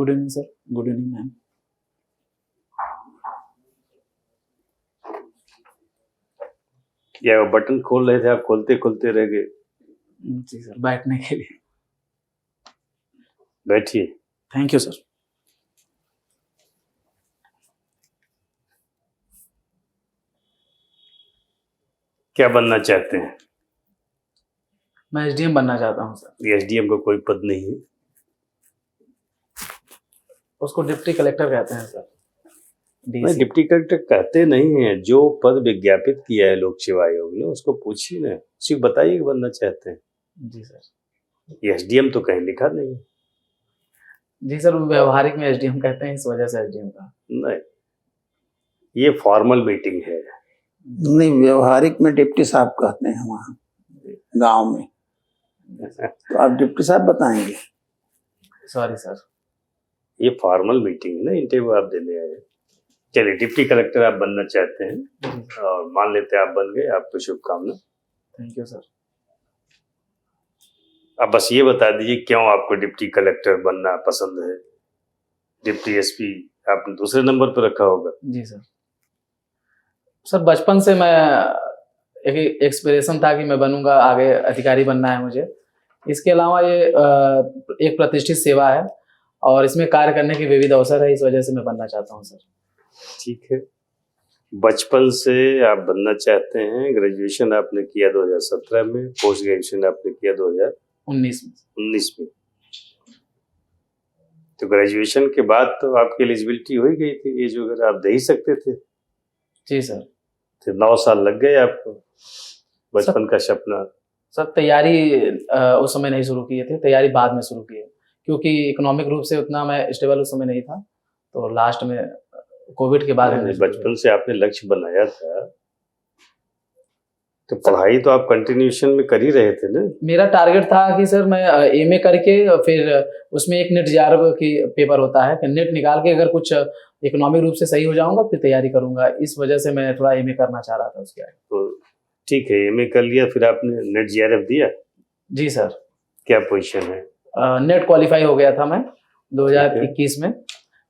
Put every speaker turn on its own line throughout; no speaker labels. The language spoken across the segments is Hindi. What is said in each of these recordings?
Good evening sir. Good evening ma'am.
क्या वो बटन खोल रहे थे आप, खोलते खोलते रह गए?
जी सर, बैठने के लिए।
बैठिए।
Thank you sir.
क्या बनना चाहते हैं?
मैं एसडीएम बनना चाहता हूँ सर।
एसडीएम का कोई पद नहीं है।
उसको डिप्टी कलेक्टर कहते हैं सर।
नहीं,
डीसी।
डिप्टी कलेक्टर कहते नहीं है। जो पद विज्ञापित किया है लोक सेवा आयोग ने, उसको पूछिए ना, उसी को बताइए कि बनना चाहते हैं।
जी सर।
एसडीएम तो कहीं लिखा नहीं है।
जी सर, व्यवहारिक में एसडीएम कहते हैं, इस वजह से एसडीएम का।
नहीं, ये फॉर्मल मीटिंग है।
नहीं, व्यवहारिक में डिप्टी साहब कहते हैं वहाँ गांव में। तो आप डिप्टी साहब बताएंगे।
Sorry sir.
ये फॉर्मल मीटिंग है ना, इंटरव्यू आप देने आए हैं। चलिए, डिप्टी कलेक्टर आप बनना चाहते हैं और मान लेते हैं आप बन गए, आपको शुभकामना।
Thank you sir.
अब बस ये बता दीजिए क्यों आपको डिप्टी कलेक्टर बनना पसंद है। डिप्टी एसपी आपने दूसरे नंबर पर रखा होगा।
जी सर। सर बचपन से मैं एक एक्सपिरेशन था कि मैं बनूंगा, आगे अधिकारी बनना है मुझे। इसके अलावा ये एक प्रतिष्ठित सेवा है और इसमें कार्य करने की विविध अवसर है, इस वजह से मैं बनना चाहता हूँ सर।
ठीक है, बचपन से आप बनना चाहते हैं। ग्रेजुएशन आपने किया 2017 में, पोस्ट ग्रेजुएशन आपने किया 2019 में। तो ग्रेजुएशन के बाद तो आपकी एलिजिबिलिटी हो ही गई थी, एज वगैरह आप दे ही सकते थे।
जी सर।
तो 9 साल लग गए आपको, बचपन का सपना।
सर तैयारी उस समय नहीं शुरू किए थे, तैयारी बाद में शुरू किए, क्योंकि इकोनॉमिक रूप से उतना मैं स्टेबल उस समय नहीं था। तो लास्ट में कोविड के बाद
बचपन से आपने लक्ष्य बनाया था, तो पढ़ाई तो आप कंटिन्यूएशन में कर ही रहे थे ना।
मेरा टारगेट था कि सर मैं एमए करके फिर उसमें एक नेट जेआरएफ की पेपर होता है कि नेट निकाल के अगर कुछ इकोनॉमिक रूप से सही हो जाऊंगा फिर तैयारी करूंगा। इस वजह से मैं थोड़ा एमए करना चाह रहा था उसके आगे।
तो ठीक है, एमए कर लिया, फिर आपने नेट जेआरएफ दिया?
जी सर।
क्या पोजीशन है?
नेट क्वालिफाई हो गया था मैं 2021 में।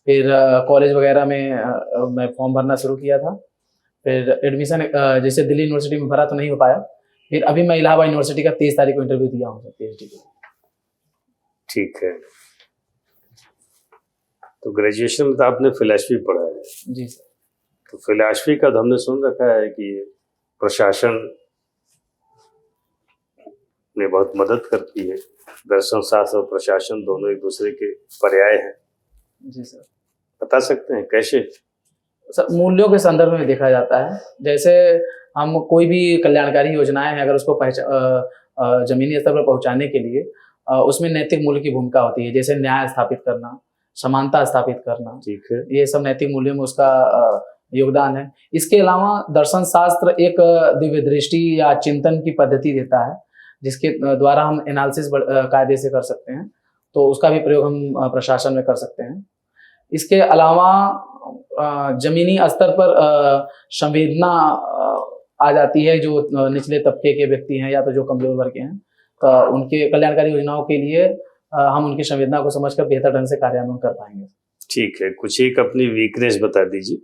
फिर कॉलेज वगैरह में मैं फॉर्म भरना शुरू किया था। फिर एडमिशन जैसे दिल्ली यूनिवर्सिटी में भरा तो नहीं हो पाया। फिर अभी मैं इलाहाबाद यूनिवर्सिटी का 23 तारीख को इंटरव्यू दिया हूँ सर, पीएचडी के।
ठीक है, तो ग्रेजुएशन में तो आपने फिलॉसफी पढ़ा है।
जी सर।
तो फिलॉसफी का तो हमने सुन रखा है कि प्रशासन में बहुत मदद करती है। दर्शन शास्त्र और प्रशासन दोनों एक दूसरे के पर्याय हैं।
जी सर।
बता सकते हैं कैसे?
सर मूल्यों के संदर्भ में देखा जाता है। जैसे हम कोई भी कल्याणकारी योजनाएं हैं, अगर उसको जमीनी स्तर पर पहुंचाने के लिए उसमें नैतिक मूल्य की भूमिका होती है। जैसे न्याय स्थापित करना, समानता स्थापित करना,
ठीक है,
ये सब नैतिक मूल्यों में उसका योगदान है। इसके अलावा दर्शन शास्त्र एक दिव्य दृष्टि या चिंतन की पद्धति देता है, जिसके द्वारा हम एनालिसिस कायदे से कर सकते हैं। तो उसका भी प्रयोग हम प्रशासन में कर सकते हैं। इसके अलावा जमीनी स्तर पर संवेदना आ जाती है। जो निचले तबके के व्यक्ति हैं या तो जो कमजोर वर्ग के हैं, तो उनके कल्याणकारी योजनाओं के लिए हम उनकी संवेदना को समझकर बेहतर ढंग से कार्यान्वयन कर पाएंगे। ठीक
है, कुछ एक अपनी वीकनेस बता दीजिए।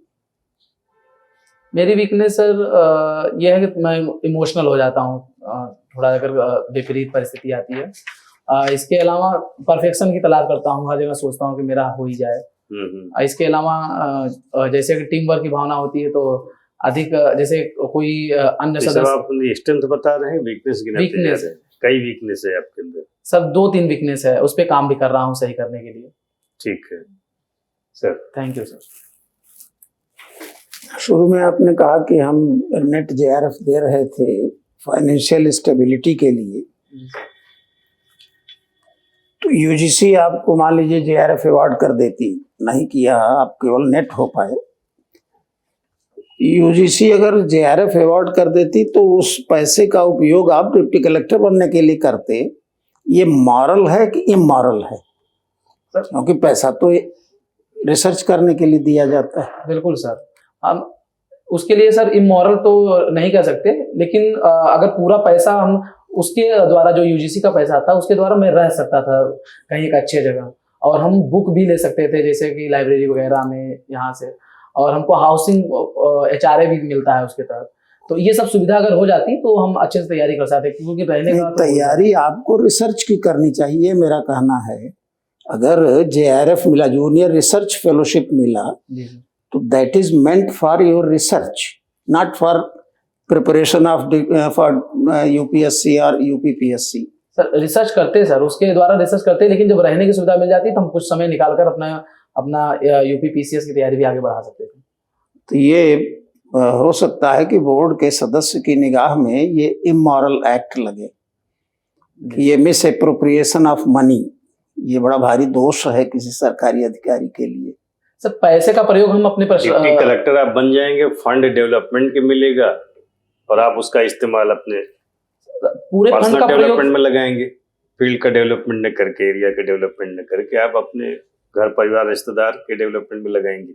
मेरी वीकनेस सर यह है कि मैं इमोशनल हो जाता हूँ थोड़ा, अगर विपरीत परिस्थिति आती है। इसके अलावा परफेक्शन की तलाश करता हूँ, हर जगह सोचता हूँ कि मेरा हो ही जाए। इसके अलावा जैसे कि टीम वर्क की भावना होती है, तो अधिक जैसे कोई अन्य सदस्य।
आप स्ट्रेंथ बता रहे हैं, वीकनेस
वीकनेस है,
कई वीकनेस है आपके अंदर
सब 2-3 वीकनेस है, उस पर काम भी कर रहा हूँ सही करने के लिए।
ठीक है सर।
Thank you sir.
शुरू में आपने कहा कि हम नेट जेआरएफ दे रहे थे फाइनेंशियल स्टेबिलिटी के लिए, तो यूजीसी आपको मान लीजिए जेआरएफ अवार्ड कर देती, नहीं किया, आप केवल नेट हो पाए। यूजीसी अगर जेआरएफ अवार्ड कर देती तो उस पैसे का उपयोग आप डिप्टी कलेक्टर बनने के लिए करते। ये मॉरल है कि इमॉरल है? क्योंकि पैसा तो रिसर्च करने के लिए दिया जाता है।
बिल्कुल सर, हम उसके लिए सर इमॉरल तो नहीं कह सकते, लेकिन अगर पूरा पैसा हम उसके द्वारा, जो यूजीसी का पैसा था उसके द्वारा मैं रह सकता था कहीं एक अच्छी जगह, और हम बुक भी ले सकते थे जैसे कि लाइब्रेरी वगैरह में यहाँ से, और हमको हाउसिंग HRA भी मिलता है उसके तहत। तो ये सब सुविधा अगर हो जाती तो हम अच्छे से तैयारी कर सकते, क्योंकि रहने का तो
तैयारी आपको रिसर्च की करनी चाहिए, मेरा कहना है। अगर JRF मिला, जूनियर रिसर्च फेलोशिप मिला, तो that is meant for your research, not for preparation of for UPSC और UPPSC।
सर रिसर्च करते हैं सर, उसके द्वारा रिसर्च करते हैं, लेकिन जब रहने की सुविधा मिल जाती है तो हम कुछ समय निकालकर अपना UPPCS की तैयारी भी आगे बढ़ा सकते थे।
तो ये हो सकता है कि बोर्ड के सदस्य की निगाह में ये इमोरल एक्ट लगे, ये मिस एप्रोप्रिएशन ऑफ मनी, ये बड़ा भारी दोष है किसी सरकारी अधिकारी के लिए।
सर पैसे का प्रयोग हम अपने
डिप्टी कलेक्टर आप बन जाएंगे, फंड डेवलपमेंट के मिलेगा और आप उसका इस्तेमाल अपने
पूरे फंड का
डेवलपमेंट में लगाएंगे। फील्ड का डेवलपमेंट न करके, एरिया का डेवलपमेंट न करके आप अपने घर परिवार रिश्तेदार के डेवलपमेंट में लगाएंगे।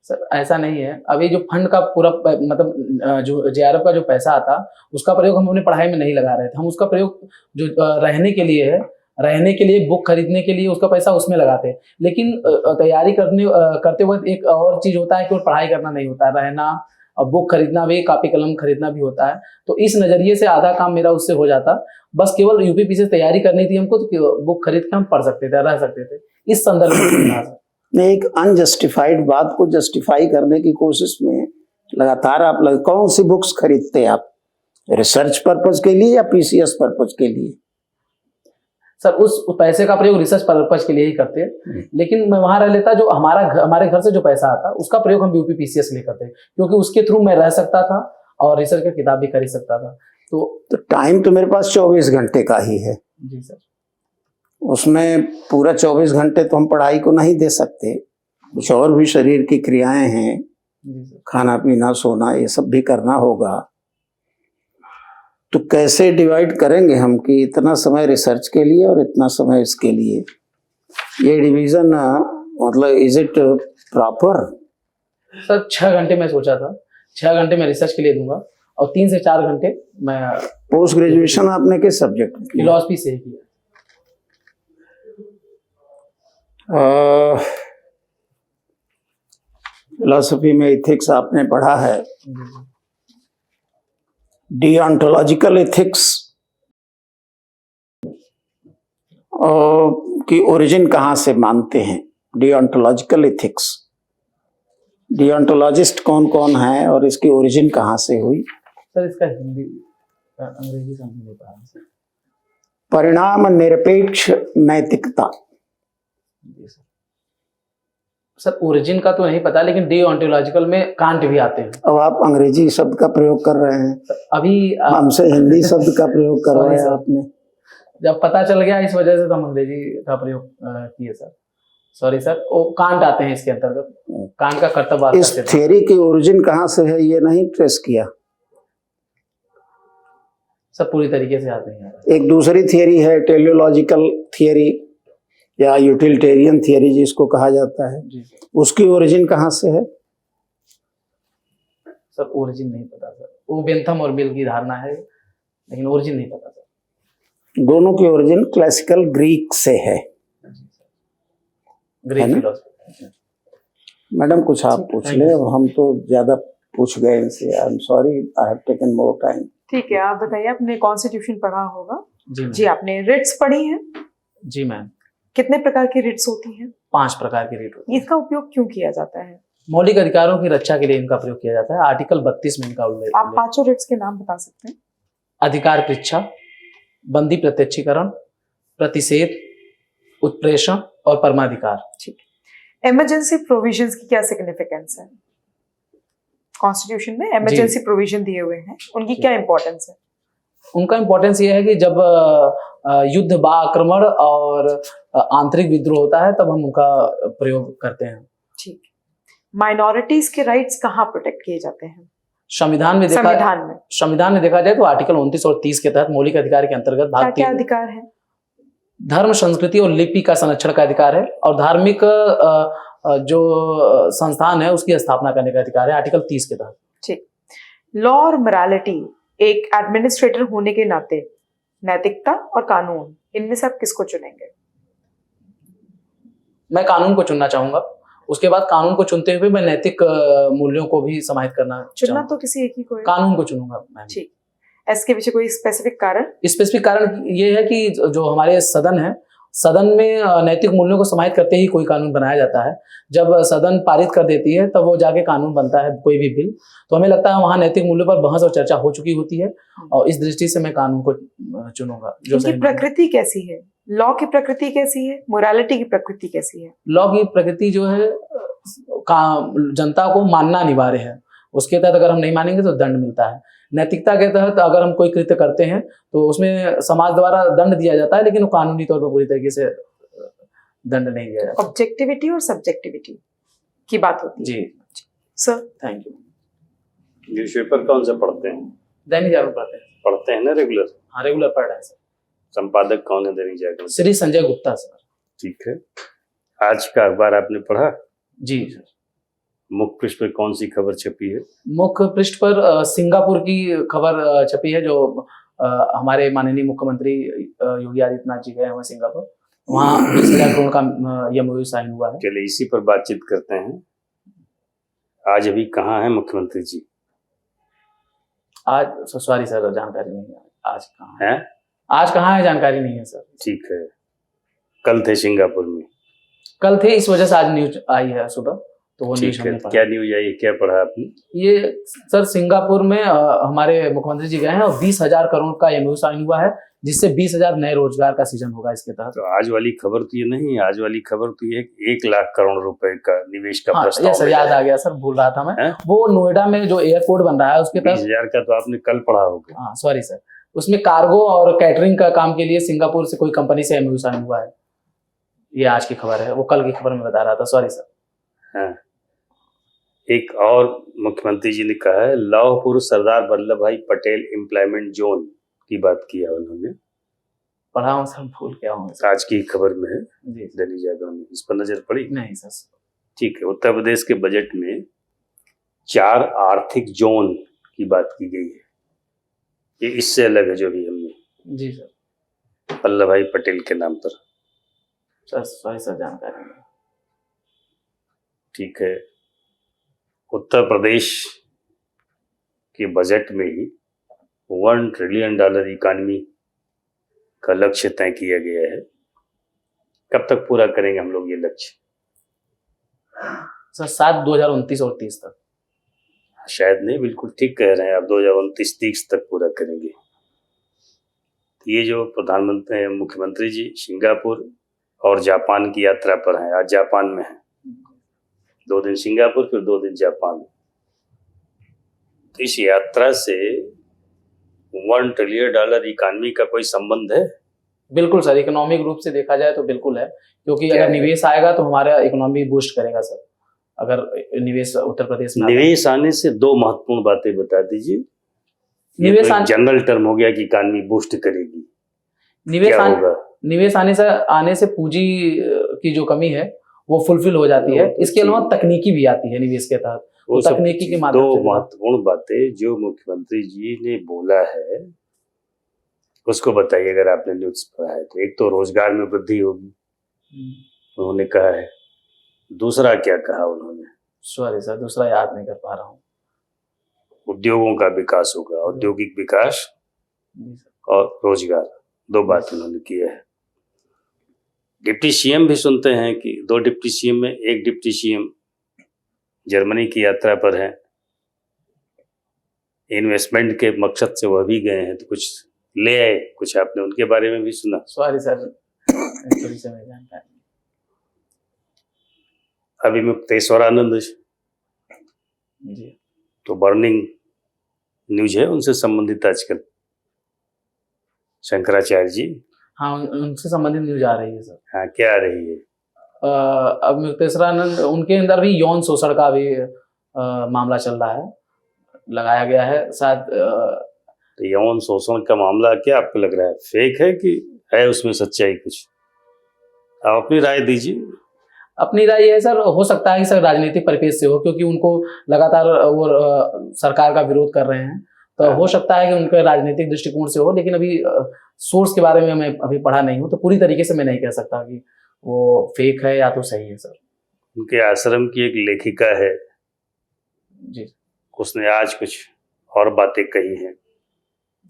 सर ऐसा नहीं है, अभी जो फंड का पूरा मतलब जो JRF का जो पैसा आता उसका प्रयोग हम अपनी पढ़ाई में नहीं लगा रहे थे, हम उसका प्रयोग जो रहने के लिए है, रहने के लिए बुक खरीदने के लिए उसका पैसा उसमें लगाते हैं। लेकिन तैयारी करते वक्त एक और चीज होता है कि पढ़ाई करना नहीं होता है, रहना और बुक खरीदना भी, कापी कलम खरीदना भी होता है। तो इस नजरिए से आधा काम मेरा उससे हो जाता, बस केवल UPPCS तैयारी करनी थी हमको, तो बुक खरीद के हम पढ़ सकते थे, रह सकते थे। इस संदर्भ में
एक अनजस्टिफाइड बात को जस्टिफाई करने की कोशिश में लगातार आप कौन सी बुक्स खरीदते हैं आप, रिसर्च पर्पज के लिए या PCS पर्पज के लिए?
सर उस पैसे का प्रयोग रिसर्च पर्पज के लिए ही करते हैं, लेकिन मैं वहां रह लेता, जो हमारे घर से जो पैसा आता उसका प्रयोग हम UPPCS के लिए करते हैं, क्योंकि उसके थ्रू मैं रह सकता था और रिसर्च का किताब भी खरीद सकता था। तो
टाइम तो मेरे पास 24 घंटे का ही है।
जी सर।
उसमें पूरा 24 घंटे तो हम पढ़ाई को नहीं दे सकते, कुछ और भी शरीर की क्रियाएं हैं, खाना पीना सोना ये सब भी करना होगा। तो कैसे डिवाइड करेंगे हम कि इतना समय रिसर्च के लिए और इतना समय इसके लिए? ये डिवीजन मतलब इज इट प्रॉपर?
सर 6 घंटे मैं सोचा था, 6 घंटे मैं रिसर्च के लिए दूंगा और 3 से 4 घंटे मैं।
पोस्ट ग्रेजुएशन आपने किस सब्जेक्ट में?
फिलॉसफी से किया।
फिलॉसफी में इथिक्स आपने पढ़ा है, डिओंटोलॉजिकल एथिक्स की ओरिजिन कहाँ से मानते हैं? डिओंटोलॉजिकल एथिक्स, डिओंटोलॉजिस्ट कौन कौन है और इसकी ओरिजिन कहाँ से हुई?
सर इसका हिंदी अंग्रेजी समझ नहीं पा रहा।
परिणाम निरपेक्ष नैतिकता।
सर ओरिजिन का तो नहीं पता, लेकिन डिओंटोलॉजिकल में कांट भी आते हैं।
अब आप अंग्रेजी शब्द का प्रयोग कर रहे हैं,
अभी
हमसे हिंदी शब्द का प्रयोग कर रहे हैं आपने।
जब पता चल गया इस वजह से तो हम अंग्रेजी का प्रयोग किए सर। सॉरी सर, वो कांट आते हैं इसके अंतर्गत, कांट का कर्तव्य।
इस थियरी की ओरिजिन कहाँ से है ये नहीं ट्रेस किया?
सब पूरी तरीके से आते हैं।
एक दूसरी थियरी है टेलियोलॉजिकल थियरी या यूटिलिटेरियन थियरी जिसको कहा जाता है, उसकी ओरिजिन कहाँ से है?
सर ओरिजिन नहीं पता सर, वो बेंथम और मिल की धारणा है, लेकिन ओरिजिन नहीं पता सर।
दोनों की ओरिजिन क्लासिकल ग्रीक से है।
Greek philosophy.
मैडम कुछ आप पूछ ले, हम तो ज्यादा पूछ गए इनसे, I am sorry, I have taken more time.
ठीक है, आप बताइए, आपने कॉन्स्टिट्यूशन पढ़ा होगा?
जी
आपने रिट्स पढ़ी है?
जी मैम।
कितने प्रकार की रिट्स होती हैं?
5 प्रकार की रिट होती है।
इसका उपयोग क्यों किया जाता है?
मौलिक अधिकारों की रक्षा के लिए इनका प्रयोग किया जाता है। आर्टिकल 32 में इनका उल्लेख।
आप 5 रिट्स के नाम बता सकते हैं?
अधिकार परीक्षा, बंदी प्रत्यक्षीकरण, प्रतिषेध, उत्प्रेषण और परमाधिकार।
ठीक है। इमरजेंसी प्रोविजंस की क्या सिग्निफिकेंस है? कॉन्स्टिट्यूशन में इमरजेंसी प्रोविजन दिए हुए हैं, उनकी क्या इंपॉर्टेंस है?
उनका इंपॉर्टेंस ये है कि जब युद्ध बा आक्रमण और आंतरिक विद्रोह होता है तब हम उनका प्रयोग करते हैं।
ठीक। माइनॉरिटीज के राइट्स कहाँ प्रोटेक्ट किए जाते हैं?
संविधान में देखा जाए तो आर्टिकल 29 और 30 के तहत मौलिक अधिकार के अंतर्गत भाग 3
क्या अधिकार है?
धर्म, संस्कृति और लिपि का संरक्षण का अधिकार है और धार्मिक जो संस्थान है उसकी स्थापना करने का अधिकार है आर्टिकल 30 के तहत।
ठीक। लॉ और मोरालिटी, एक एडमिनिस्ट्रेटर होने के नाते नैतिकता और कानून, इनमें से आप किसको चुनेंगे?
मैं कानून को चुनना चाहूंगा। उसके बाद कानून को चुनते हुए मैं नैतिक मूल्यों को भी समाहित करना
चुनना
चाहूंगा।
तो किसी एक ही को है।
कानून को चुनूंगा मैम।
ठीक, इसके पीछे कोई स्पेसिफिक कारण?
स्पेसिफिक कारण ये है कि जो हमारे सदन है, सदन में नैतिक मूल्यों को समाहित करते ही कोई कानून बनाया जाता है। जब सदन पारित कर देती है तब वो जाके कानून बनता है, कोई भी बिल। तो हमें लगता है वहां नैतिक मूल्यों पर बहस और चर्चा हो चुकी होती है, और इस दृष्टि से मैं कानून को चुनूंगा। जो
इनकी प्रकृति कैसी है? लॉ की प्रकृति कैसी है? मोरालिटी की प्रकृति कैसी है?
लॉ की प्रकृति जो है जनता को मानना अनिवार्य है। उसके तहत अगर हम नहीं मानेंगे तो दंड मिलता है। नैतिकता के तहत अगर हम कोई कृत्य करते हैं तो उसमें समाज द्वारा दंड दिया जाता है, लेकिन वो कानूनी तौर पर पूरी तरीके से दंड नहीं दिया जाता।
ऑब्जेक्टिविटी और सब्जेक्टिविटी की बात होती है।
जी
सर,
थैंक यू।
न्यूज़पेपर कौन सा पढ़ते हैं?
दैनिक जागरण
पढ़ते हैं ना रेगुलर?
हाँ, रेगुलर पढ़ रहे हैं सर।
संपादक कौन है दैनिक जागरण?
श्री संजय गुप्ता सर।
ठीक है। आज का अखबार आपने पढ़ा?
जी सर।
मुख्य पृष्ठ पर कौन सी खबर छपी है?
मुख्य पृष्ठ पर सिंगापुर की खबर छपी है, जो हमारे माननीय मुख्यमंत्री योगी आदित्यनाथ जी गए हुए सिंगापुर। वहाँ 20,000 करोड़ का MOU साइन हुआ है।
चलिए इसी पर बातचीत करते हैं। आज अभी कहाँ है मुख्यमंत्री जी?
आज सॉरी सर, जानकारी नहीं है आज कहाँ
है।
आज कहाँ है जानकारी नहीं है सर।
ठीक है। कल थे सिंगापुर में?
कल थे, इस वजह से आज न्यूज आई है सुबह, तो वो न्यूज
ठीक है।
हमने पढ़ा।
क्या न्यूज आई, क्या पढ़ा आपने?
ये सर सिंगापुर में हमारे मुख्यमंत्री जी गए हैं और 20,000 करोड़ का MOU साइन हुआ है, जिससे 20,000 नए रोजगार का सीजन होगा इसके तहत।
तो आज वाली खबर तो ये नहीं, आज वाली खबर तो ये 1 लाख करोड़ रुपए का निवेश का प्रस्ताव।
ये सर याद आ गया सर, भूल रहा था मैं।
है?
वो नोएडा में जो एयरपोर्ट बन रहा है उसके तहत
20,000 का तो आपने कल पढ़ा होगा।
हाँ सॉरी सर, उसमें कार्गो और कैटरिंग का काम के लिए सिंगापुर से कोई कंपनी से MOU साइन हुआ है। ये आज की खबर है, वो कल की खबर में बता रहा था, सॉरी सर।
हाँ। एक और मुख्यमंत्री जी ने कहा है, लौह पुरुष सरदार वल्लभ भाई पटेल एम्प्लॉयमेंट जोन की बात की है उन्होंने।
पढ़ा हूँ सर, भूल गया हूँ सर।
आज की खबर में है
जी
दैनिक जागरण में, इस पर नजर पड़ी?
नहीं सर।
ठीक है। उत्तर प्रदेश के बजट में 4 आर्थिक जोन की बात की गई है। ये इससे अलग है जो भी हमने
जी सर।
वल्लभ भाई पटेल के नाम पर।
सर सॉरी सर, जानकारी नहीं।
ठीक है। उत्तर प्रदेश के बजट में ही $1 ट्रिलियन इकानमी का लक्ष्य तय किया गया है। कब तक पूरा करेंगे हम लोग ये लक्ष्य?
सर 7 2029 और 30 तक।
शायद नहीं, बिल्कुल ठीक कह रहे हैं आप, 2029-30 तक पूरा करेंगे। ये जो प्रधानमंत्री मुख्यमंत्री जी सिंगापुर और जापान की यात्रा पर हैं, आज जापान में हैं, 2 दिन सिंगापुर फिर 2 दिन जापान। तो इस यात्रा से $1 ट्रिलियन इकानमी का कोई संबंध है?
बिल्कुल सर, इकोनॉमिक रूप से देखा जाए तो बिल्कुल है, क्योंकि
क्या
अगर
है?
निवेश आएगा तो हमारा इकोनॉमी बूस्ट करेगा सर। अगर निवेश उत्तर प्रदेश में
निवेश आने से 2 महत्वपूर्ण बातें बता दीजिए।
निवेश
जनरल टर्म हो गया कि इकानमी बूस्ट करेगी,
निवेश
क्या होगा?
निवेश आने से पूंजी की जो कमी है वो फुलफिल हो जाती है। इसके अलावा तकनीकी भी आती है निवेश के तहत,
वो
तो
सब
तकनीकी के माध्यम
2
से
महत्वपूर्ण बातें जो मुख्यमंत्री जी ने बोला है उसको बताइए अगर आपने न्यूज पढ़ा है तो। एक तो रोजगार में वृद्धि होगी उन्होंने कहा है, दूसरा क्या कहा उन्होंने?
सॉरी सर, दूसरा याद नहीं कर पा रहा हूँ।
उद्योगों का विकास होगा, औद्योगिक विकास और रोजगार, 2 बात उन्होंने किया है। डिप्टी सीएम भी सुनते हैं कि 2 डिप्टी सीएम में एक डिप्टी सीएम जर्मनी की यात्रा पर है, इन्वेस्टमेंट के मकसद से वह भी गए हैं, तो कुछ ले आए, कुछ आपने उनके बारे में भी सुना?
सॉरी सर, थोड़ी सी मैं जानकारी।
अभी मुक्तेश्वरानंद
जी
तो बर्निंग न्यूज है उनसे संबंधित आजकल, शंकराचार्य जी।
हाँ, उनसे संबंधित न्यूज आ रही है सर।
हाँ, क्या आ रही है?
अब मुक्तेश्वरानंद, उनके अंदर भी यौन शोषण का भी मामला चल रहा है, लगाया गया है शायद।
तो यौन शोषण का मामला क्या आपको लग रहा है, फेक है कि है उसमें सच्चाई कुछ? आप अपनी राय दीजिए।
अपनी राय ये है सर, हो सकता है कि सर राजनीतिक परिपेक्ष से हो, क्योंकि उनको लगातार वो सरकार का विरोध कर रहे हैं, तो हो सकता है कि उनके राजनीतिक दृष्टिकोण से हो, लेकिन अभी सोर्स के बारे में मैं अभी पढ़ा नहीं हूँ, तो पूरी तरीके से मैं नहीं कह सकता कि वो फेक है या तो सही है सर।
उनके आश्रम की एक लेखिका है,
जी
उसने आज कुछ और बातें कही हैं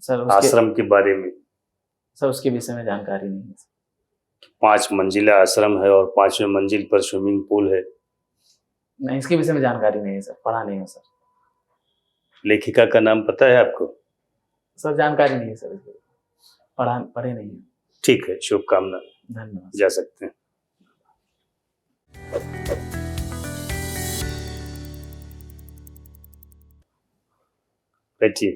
सर। उसके
आश्रम के बारे में।
सर उसके विषय में जानकारी नहीं है सर।
5 मंजिला आश्रम है और 5वें मंजिल पर स्विमिंग पूल है।
नहीं, इसके विषय में जानकारी नहीं है सर, पढ़ा नहीं है सर।
लेखिका का नाम पता है आपको?
सर जानकारी नहीं है सर, इसके पढ़े नहीं है।
ठीक है, शुभकामना,
धन्यवाद।
जा सकते हैं। बैठिए।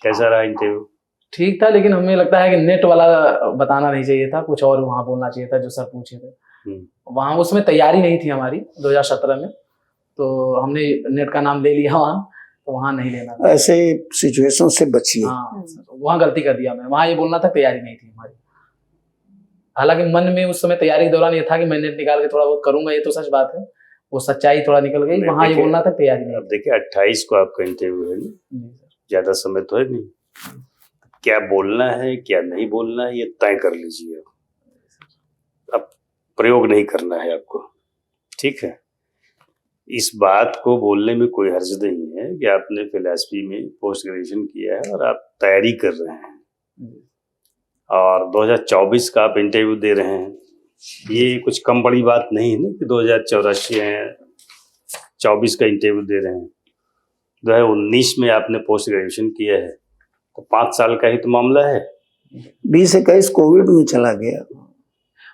कैसा रहा इंटरव्यू?
ठीक था, लेकिन हमें लगता है कि नेट वाला बताना नहीं चाहिए था, कुछ और वहाँ बोलना चाहिए था जो सर पूछे थे। वहाँ उसमें तैयारी नहीं थी हमारी 2017 में, तो हमने नेट का नाम ले लिया वहाँ, तो वहाँ नहीं लेना था।
ऐसे सिचुएशन से बचिए।
हाँ सर, वहाँ गलती कर दिया मैं, वहाँ ये बोलना था तैयारी नहीं थी हमारी। हालांकि मन में उस समय तैयारी के दौरान ये था कि मैं नेट निकाल के थोड़ा बहुत करूंगा, ये तो सच बात है, वो सच्चाई थोड़ा निकल गई। वहाँ ये बोलना था तैयारी नहीं।
अब देखिए 28 को आपका इंटरव्यू है ना, ज्यादा समय तो है नहीं, क्या बोलना है क्या नहीं बोलना है ये तय कर लीजिए। अब प्रयोग नहीं करना है आपको, ठीक है। इस बात को बोलने में कोई हर्ज नहीं है कि आपने फिलॉसफी में पोस्ट ग्रेजुएशन किया है और आप तैयारी कर रहे हैं और 2024 का आप इंटरव्यू दे रहे हैं, ये कुछ कम बड़ी बात नहीं है ना कि 2084 है, 24 का इंटरव्यू दे रहे हैं। 2019 में आपने पोस्ट ग्रेजुएशन किया है, तो 5 साल का ही तो मामला है।
2021 कोविड में चला गया।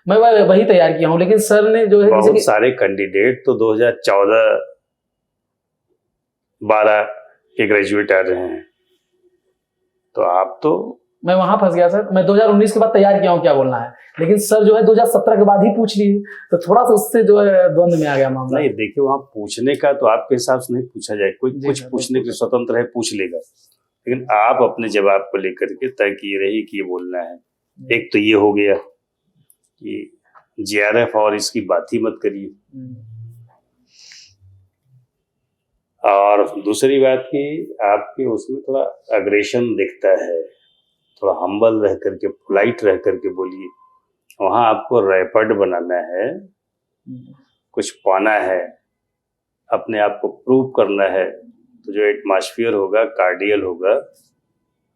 मैं वही तैयार किया हूँ, लेकिन सर ने जो है
बहुत सारे कैंडिडेट तो 2014-12 के ग्रेजुएट आ रहे हैं, तो आप तो।
मैं वहां फंस गया सर, मैं 2019 के बाद तैयार किया हूँ क्या बोलना है, लेकिन सर जो है 2017 के बाद ही पूछ लिए, तो थोड़ा सा उससे जो है द्वंद में आ गया मामला।
नहीं देखिए, वहां पूछने का तो आपके हिसाब से नहीं पूछा जाए, कोई कुछ पूछने के स्वतंत्र है, पूछ लेगा, लेकिन आप अपने जवाब को लेकर के तय किए रही कि ये बोलना है। एक तो ये हो गया कि JRF और इसकी बात ही मत करिए, और दूसरी बात कि आपके उसमें थोड़ा अग्रेशन दिखता है, थोड़ा हम्बल रह करके, पोलाइट रह करके बोलिए। वहां आपको रैपर्ड बनाना है, कुछ पाना है, अपने आप को प्रूव करना है, तो जो एटमॉस्फेयर होगा, कार्डियल होगा,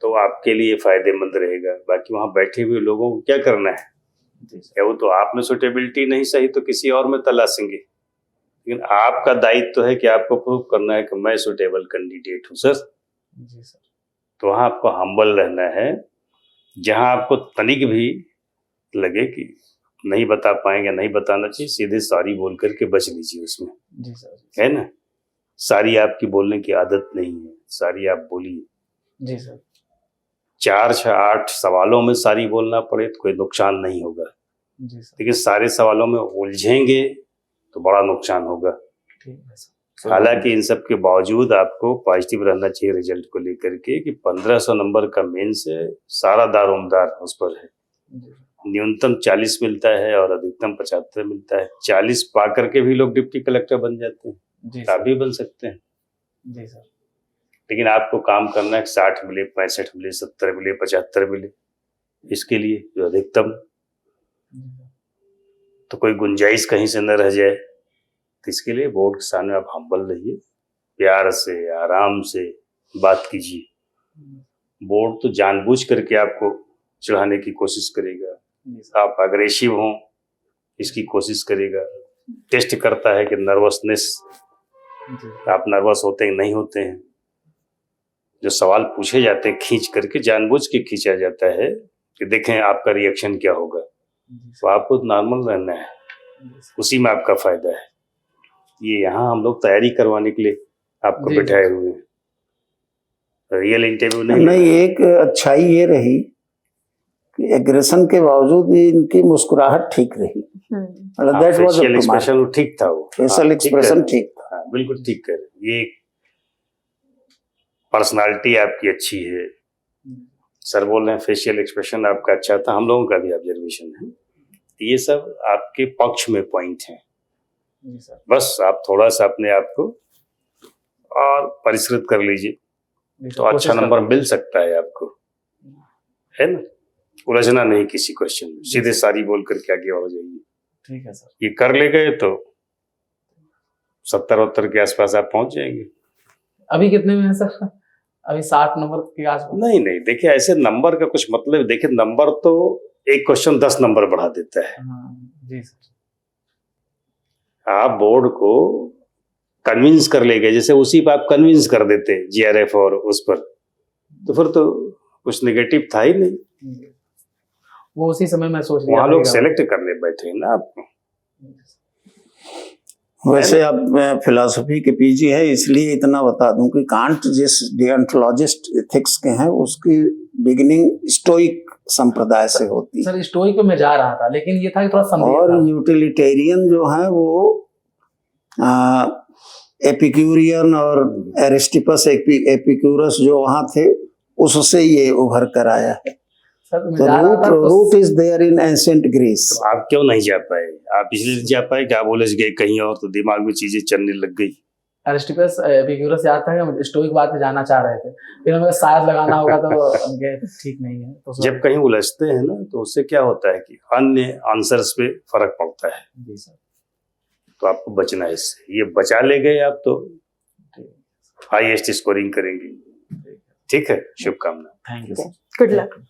तो आपके लिए फायदेमंद रहेगा। बाकी वहां बैठे हुए लोगों को क्या करना है, क्या वो तो आप में सुटेबिलिटी नहीं सही तो किसी और में तलाशेंगे, लेकिन आपका दायित्व तो है कि आपको प्रूव करना है कि मैं सुटेबल कैंडिडेट हूँ सर।
जी सर।
तो वहाँ आपको हम्बल रहना है, जहाँ आपको तनिक भी लगे कि नहीं बता पाएंगे, नहीं बताना चाहिए, सीधे सॉरी बोल करके बच लीजिए उसमें।
जी सर।
है ना, सारी आपकी बोलने की आदत नहीं है, सारी आप बोलिए।
जी सर।
4, 6, 8 सवालों में सारी बोलना पड़े तो कोई नुकसान नहीं होगा,
जी सर।
लेकिन सारे सवालों में उलझेंगे तो बड़ा नुकसान होगा।
ठीक है सर।
हालांकि इन सब के बावजूद आपको पॉजिटिव रहना चाहिए रिजल्ट को लेकर के कि 1500 नंबर का मेंस है, सारा दारोमदार उस पर है। न्यूनतम 40 मिलता है और अधिकतम 75 मिलता है। 40 पा करके भी लोग डिप्टी कलेक्टर बन जाते हैं, आप भी बन सकते हैं।
जी सर।
लेकिन आपको काम करना है 60 मिले, 65 मिले, 70 मिले, 75 मिले, इसके लिए जो अधिकतम, तो कोई गुंजाइश कहीं से न रह जाए, तो इसके लिए बोर्ड के सामने आप हम्बल रहिए, प्यार से आराम से बात कीजिए। बोर्ड तो जानबूझ करके आपको चढ़ाने की कोशिश करेगा, आप अग्रेसिव हों इसकी कोशिश करेगा, टेस्ट करता है कि नर्वसनेस, आप नर्वस होते हैं नहीं होते हैं। जो सवाल पूछे जाते हैं खींच करके, जानबूझ के खींचा जाता है कि देखें आपका रिएक्शन क्या होगा, तो आपको नॉर्मल रहना है, उसी में आपका फायदा है। ये यहाँ हम लोग तैयारी करवाने के लिए आपको बैठाए हुए हैं, रियल इंटरव्यू नहीं।
एक अच्छाई ये रही कि एग्रेशन के बावजूद इनकी मुस्कुराहट ठीक रही,
फेशियल एक्सप्रेशन ठीक था, वो
फेशियल एक्सप्रेशन ठीक था,
बिल्कुल ठीक कर। ये पर्सनालिटी आपकी अच्छी है, सर बोल रहे हैं फेशियल एक्सप्रेशन आपका अच्छा था, हम लोगों का भी ऑब्जर्वेशन है, ये सब आपके पक्ष में पॉइंट है। बस आप थोड़ा सा अपने आप को और परिष्कृत कर लीजिए, तो अच्छा नंबर मिल सकता है आपको, है ना। उलझना नहीं किसी क्वेश्चन में, सीधे सारी बोल करके आगे हो जाइए।
ठीक है सर।
ये कर ले गए तो 70-72 के आसपास आप पहुंच जाएंगे।
अभी कितने में है सर? अभी 60 नंबर के आसपास।
नहीं नहीं, देखिए ऐसे नंबर का कुछ मतलब, देखिए नंबर तो एक क्वेश्चन 10 नंबर बढ़ा देता है।
हाँ, जी सर।
आप बोर्ड को कन्विंस कर ले गए, जैसे उसी पर आप कन्विंस कर देते जीआरएफ और उस पर, तो फिर तो कुछ नेगेटिव था ही नहीं।
वो उसी समय मैं सोच लिया
वहां
था
लोग
कि
सेलेक्ट करने बैठे हैं ना आपको।
वैसे अब फिलॉसफी के पीजी है, इसलिए इतना बता दूं कि कांट जिस डियोंटोलॉजिस्ट एथिक्स के हैं उसकी बिगिनिंग स्टोइक संप्रदाय से होती है,
सर स्टोइक पे मैं जा रहा था, लेकिन ये था कि थोड़ा संदेह
और
था।
यूटिलिटेरियन जो है वो एपिक्यूरियन और एरिस्टिपस एपिक्यूरस जो वहां थे उससे ये उभर कर आया है।
सर मैं
तो
जा रहा था
root is there in ancient Greece.
तो आप क्यों नहीं जा पाए? आप इसलिए नहीं जा पाए कि आप उलझ गए कहीं और, तो दिमाग में चीजें चलने लग गई।
एरिस्टिपस एपिक्यूरस याद था कि स्टोइक बात पे जाना चाह रहे थे, फिर हमें शायद लगाना होगा तो उनके ठीक नहीं है। तो
जब कहीं उलझते हैं ना तो उससे क्या होता है कि अन्य आंसर्स पे फर्क पड़ता है,
जी सर।
तो आपको बचना है इससे। ये बचा ले गए आप तो हाईएस्ट स्कोरिंग करेंगे। ठीक है, शुभकामना।
Thank you sir.
Good luck.